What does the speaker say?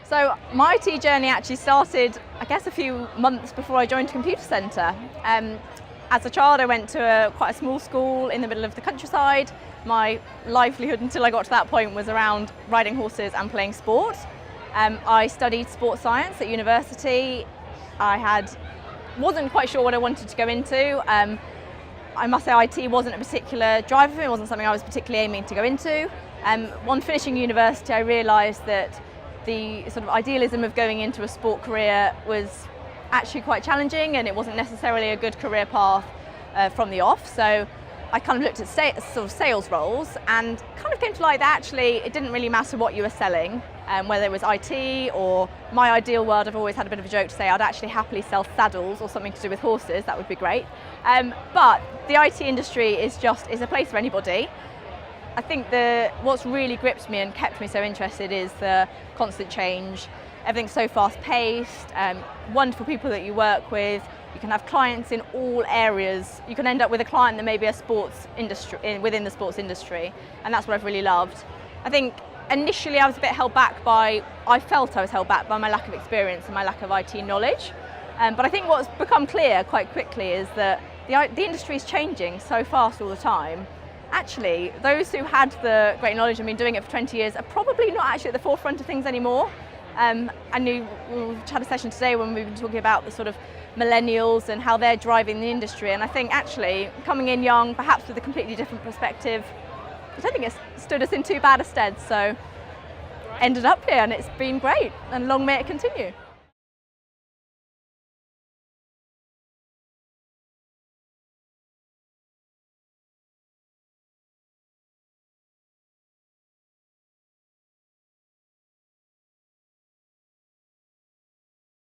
So my IT journey actually started, I guess, a few months before I joined Computacenter. As a child, I went to quite a small school in the middle of the countryside. My livelihood until I got to that point was around riding horses and playing sport. I studied sports science at university. Wasn't quite sure what I wanted to go into. I must say IT wasn't a particular driver for me, it wasn't something I was particularly aiming to go into. On finishing university, I realised that the sort of idealism of going into a sport career was actually quite challenging, and it wasn't necessarily a good career path from the off. So I kind of looked at sort of sales roles and kind of came to light that actually it didn't really matter what you were selling, whether it was IT or my ideal world. I've always had a bit of a joke to say I'd actually happily sell saddles or something to do with horses, that would be great. But the IT industry is a place for anybody. I think what's really gripped me and kept me so interested is the constant change. Everything's so fast-paced, wonderful people that you work with. You can have clients in all areas. You can end up with a client that may be within the sports industry, and that's what I've really loved. I think initially I felt I was held back by my lack of experience and my lack of IT knowledge. But I think what's become clear quite quickly is that the industry is changing so fast all the time. Actually, those who had the great knowledge and been doing it for 20 years are probably not actually at the forefront of things anymore. And we had a session today when we've been talking about the sort of millennials and how they're driving the industry. And I think actually coming in young, perhaps with a completely different perspective, I don't think it's stood us in too bad a stead. So ended up here and it's been great, and long may it continue.